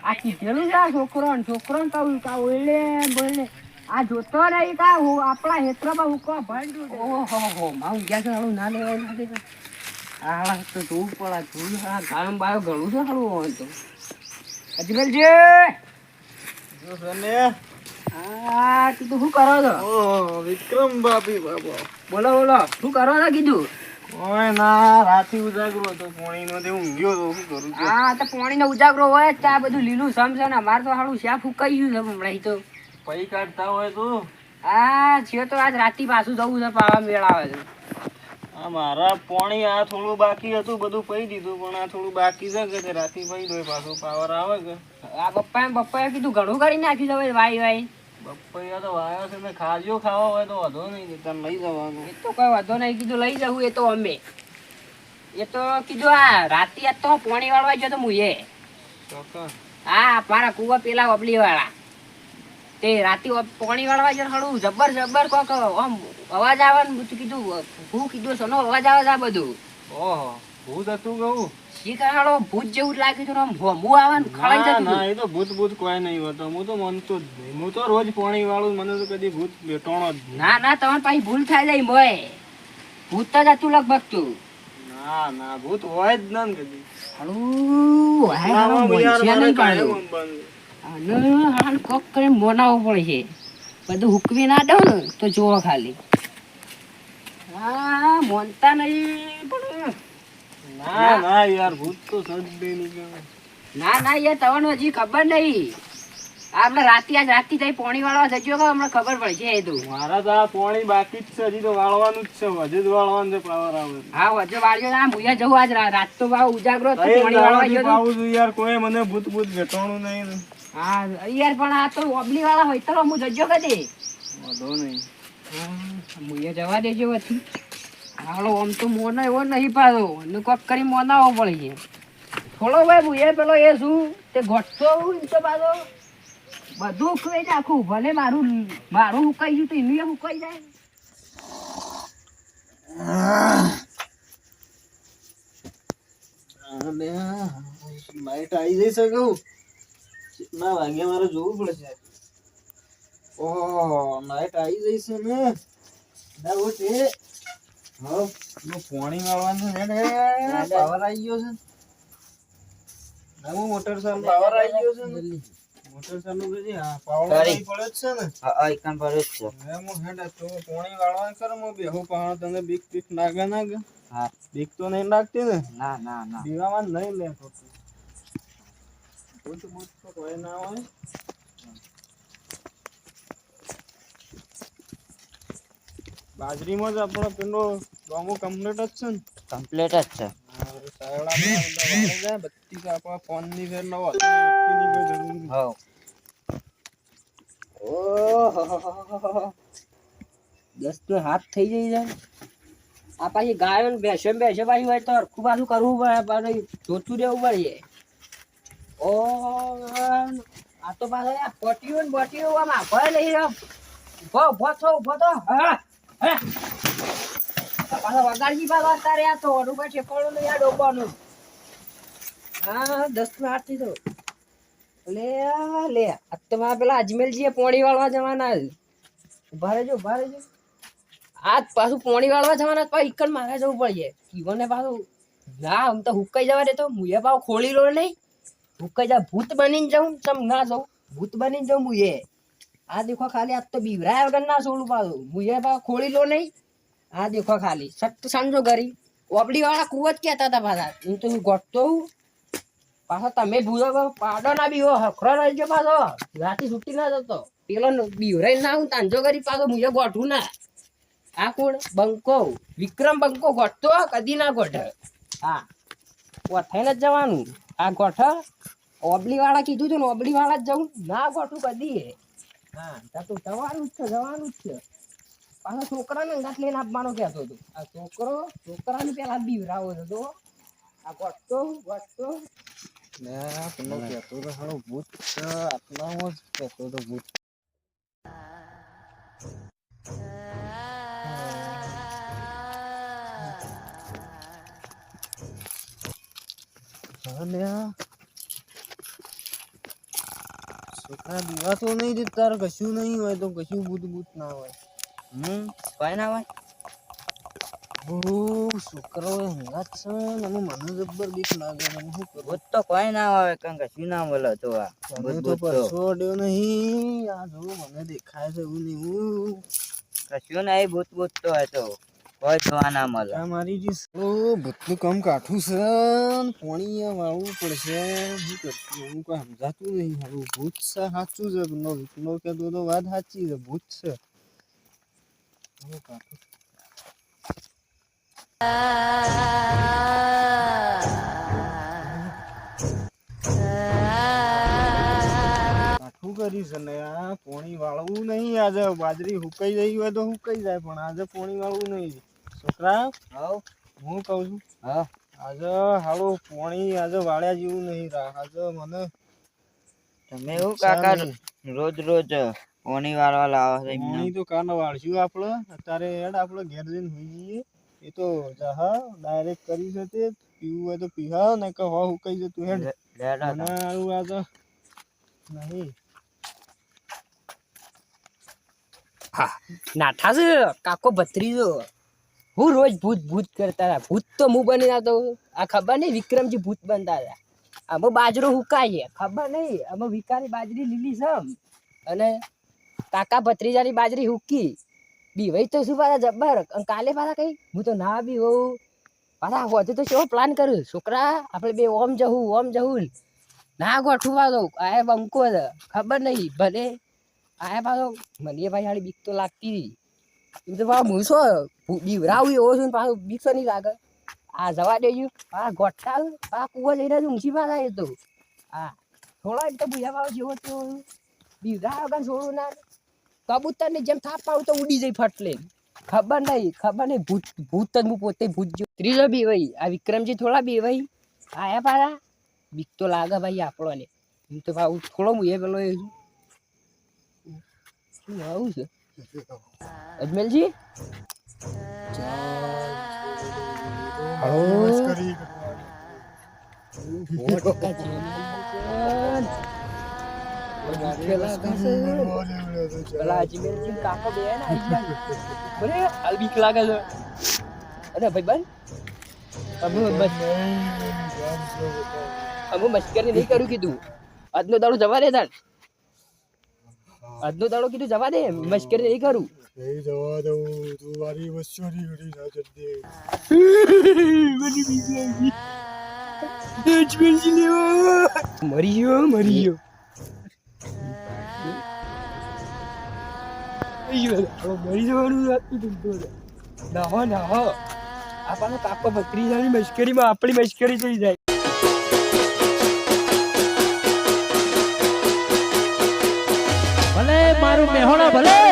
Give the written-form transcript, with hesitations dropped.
આ કીધેલું છે છોકરો કહું કા ઓલે બોલે આ જોતો નહીં કા હું આપણા હેત્રમાં હું કો ભંડું ઓહો માઉ ગયા છે હાલું ના લેવાય ના દે આ તો તું પડા તું આ ગામ બાયો ઘણું છે હાલું હોય તો અજમલજી જો સને આ કીધું શું કરો છો ઓ વિક્રમ બાપી બાબા બોલો બોલો શું કરો છો કીધું ઓય ના રાતી ઉજાગરો હતો પોણીનો તે ઊંઘ્યો તો શું કરું છું હા તો પાણીનો ઉજાગરો હોય જ આ બધું લીલું સમશે ને અમારે તો હાલું શ્યા ફૂકાઈ ગયું છે હમણાં તો પૈ કાઢતા હોય તો આ છે તો આજ રાતી પાછું જવું છે પાવા મેળ આવે છે આ મારા પોણી આ થોડું બાકી હતું બધું પઈ દીધું પણ આ થોડું બાકી છે કે તે રાતી પઈ દો પાછું પાવર આવે કે આ પપ્પાએ કીધું ઘણું કરી નાખ્યું છે ભાઈ વાઈ બપૈયા તો વાયો છે ને ખાજો ખાવા હોય તો વધો નહીં દેતા લઈ જવાનું એ તો કઈ વાંધો નહીં કીધું લઈ જવું એ તો અમે એ તો કીધું આ રાતી આજ તો પાણી વાળવા ગયો તો હું એ ચોક્કસ હા મારા કુવા પેલા ઓબલી વાળા તે રાતી પાણી વાળવા ગયો ખડું જબર કોક આમ અવાજ આવે ને કીધું હું કીધું સનો અવાજ આવે છે આ બધું ઓહો ભૂત હતું કહું શીખાડો ભૂત જેવું જ લાગ્યું હતું આમ ભોમું આવે ને ખળાઈ જતું ના એ તો ભૂત કોઈ નહીં હોતો હું તો માનતો જ નહીં હું તો રોજ પાણી વાળું મને તો કદી ભૂત બેટોણો જ નહીં ના તમારે પાછી ભૂલ થાય જાય મોય ભૂત જ હતું લગભગ તું ના ભૂત હોય જ ના ને કદી હાલું અને કોક કરીને મોનાવવું પડે છે બધું હુકવી ના દઉં ને તો જોવો ખાલી હા મોનતા નહીં પણ ના યાર ભૂત તો સજ્જે નહીં ના યાર તમને હજી ખબર નહીં આપણે આજ રાતી થઈ પોણી વાળવા જજો કે હમણાં ખબર પડશે એ તો મારા તો આ પાણી બાકી જ છે હજી તો વાળવાનું જ છે હજુ જ વાળવાનું છે પાવર આવે હા વજુ વાળ્યો ના મુયા જવું આજ રાત તો ભાવ ઉજાગરો હતો, પોણી વાળવા ગયો તો. પાવું છું યાર કોઈ મને ભૂત ભેટવાનું નહીં. હા યાર પણ આ તો ઓબલી વાળા હોય તો હું જજો કદી વાંધો નહીં. મુયા જવા દેજો પછી હાલો આમ તો મોનો એવો નહીં પાડો અને કોક કરી મોનાવો પડે છે થોડો ભાઈ મુએ પેલો એ શું તે ઘટતો તો પાછો બધું ઉખવાઈ નાખું ભલે મારું હુકાઈ ગયું તો એનું હુકાઈ જાય. લાઈટ આવી જઈ શકે કેટલા વાગે મારે જોવું પડશે. ઓહ લાઈટ આવી જઈ છે ને પાણી વાળવાનું છે ને પાવર આવી ગયો છે મોટર ચાલુ પાવર આવી ગયો છે ને મોટર ચાલુ કરી હા પાવર પડે જ છે ને હા આઈકન પર જ છે હું હેડ તો પાણી વાળવાનું કર હું બેહુ પાણ તને બીક બીક લાગે ના કે હા બીક તો નહીં લાગતી ને ના બીવામાં નહીં લે તો ભૂત તો કોઈ ના હોય. બાજરીમાં જ આપણો પેલો ડોમો કમ્પ્લીટ જ છે ને કમ્પ્લીટ જ છે. બત્તી આપણા ફોન ની ફેર નવો ની કોઈ જરૂર નહીં. હા દસ તો હાથ થઈ જાય છે આ પાછી ગાયો ને ભેંસો પાછી હોય તો હરખું પાછું કરવું પડે જોતું રહેવું પડે. ઓ આ તો પાછા પટીઓ ને બટીઓ આમ આભા લઈ ઉભો થો હા પાછા વગાડજી પાછા અત્યારે આ તો અનુભવ ઠેકોડો નહીં આ ડોબાનું. હા 10 નો 8 થી તો લે આ તો મારા પેલા અજમેલજી પોણી વાળવા જવાના ઉભા રહેજો આજ પાછું પોણી વાળવા જવાના પાછું ઈકણ મારે જવું પડશે કીવોને પાછું ના આમ તો હુકાઈ જવા દે તો મુએ પાછું ખોલી લો નહીં હુકાઈ જા ભૂત બનીને જાઉં ચમ ના જાઉં ભૂત બનીને જાઉં મુએ આ દેખો ખાલી આજ તો બીવરાય વગર ના છોડું પાછું મુએ પાછું ખોલી લો નહીં. આ દેખો ખાલી સખ્ત સમજો ગરી ઓબડી વાળા કુવ જ કહેતા હતા પાછા હું તો ગોઠતો હું પાછો તમે ભૂલો પાડો ના બીવો હખરો રહેજો પાછો રાતી છૂટી ના જતો પેલો બીવરાઈ ના હું તાંજો કરી પાછો મુજે ગોઠવું ના. આ કોણ બંકો વિક્રમ બંકો ગોઠતો કદી ના ગોઠ હા ગોઠાઈને જ જવાનું. આ ગોઠ ઓબલી વાળા કીધું હતું ને ઓબલી વાળા જ જવું ના ગોઠું કદી હા તું જવાનું જ છે પાછો છોકરાને અંગાત લઈને આપવાનો કહેતો હતો. આ છોકરાને પેલા બીવરાવો હતો આ ગોઠતો પેલો કહેતો તો હાલો ભૂત આટલામાં જ કહેતો તો ભૂત. છોકરા દીવા તો નહીં દે તાર કશું નહીં હોય તો કશું બૂત ના હોય કઈ ના હોય છોકરો હંગાત છે અને મને જબ્બર બીક લાગે મને શું કરું ભૂત તો કોઈ ના આવે કંઈ કશું ના બોલો તો આ મને તો પરસો અડ્યો નહીં આ જો મને દેખાય છે એવું ને એવું કશું નહીં ભૂત તો હોય તો કોઈ જોવા ના મળે આ મારી જે ભૂતનું કામ કાઠું છે ને પાણી વાળવું પડશે શું કરશું હું કોઈ સમજાતું નહીં હારું ભૂત છે સાચું છે નો કહેતો તો વાત સાચી છે ભૂત છે હવે કાઠું કાઠું કરી છે ને આ પાણી વાળવું નહીં આજે બાજરી હુકાઈ જઈ હોય તો હુકાઈ જાય પણ આજે પાણી વાળવું નહીં છોકરા હું કહું છું આજે હાલો પાણી આજે વાળ્યા જેવું નહીં આજે મને તમે એવું કાકા રોજ પાણી વાળવા લાવો છો પાણી તો કાને વાળશું આપણે અત્યારે હેડ આપણે ઘેર જઈને હોઈ જઈએ એ તો જહા ડાયરેક્ટ કરી છે તે પીવું હોય તો પીવા ને કે હવા હુકાઈ જતું હેડ મને આવું આજે નહીં નાઠા છે કાકો ભત્રીજો હું રોજ ભૂત કરતા હતા ભૂત તો હું બની જતો આ ખબર નહીં વિક્રમજી ભૂત બનતા હતા આમાં બાજરો હુકાય ખબર નહીં આમાં વિકારી બાજરી લીલી છે અને કાકા ભત્રીજાની બાજરી હુકી બીવાઈ તો શું પાછા જબ્બર અને કાલે પાછા કઈ હું તો ના બી હોઉં પાછા હોજે તો કેવો પ્લાન કર્યું છોકરા આપણે બે ઓમ જવું ના ગોઠવા દઉં આ બંકો છે ખબર નહીં ભલે આ પાછો મને ભાઈ હાડી બીક તો લાગતી હતી એમ તો પાછું હું શું બીવરાવું એવો છું પાછું બીક તો નહીં લાગે આ જવા દેજો આ ગોઠા આ કુવા જઈને ઊંચી પાછા એ તો હા થોડા એમ તો બુઝા ભાવ જેવો તો બીવરા વગર છોડું ના કબૂતર ની જેમ થાપ પાડું તો ઉડી જઈ ફટલે ખબર નહીં ભૂત જ હું પોતે ભૂત જો ત્રીજો બી ભાઈ આ વિક્રમજી થોડા બી ભાઈ આયા પાછા બીક તો લાગે ભાઈ આપણને એમ તો ભાવ થોડો હું એ પેલો શું આવું છે અજમેલજી કાકો બે હાલ બીક લાગે છે અરે ભાઈ બન અમે મસ્કરી નહીં કર્યું કીધું આજનો દાડો જવા દે તાર આજનો દાડો કીધું જવા દે મસ્કરી નહીં કરું જવા દઉં તું મારી મસ્કરી કરી ના જતી મરી ગયો મરી જવાનું ના આપણને કાકો ભત્રીજાની મસ્કરીમાં આપણી મસ્કરી થઈ જાય ભલે મારું મેહોણા ભલે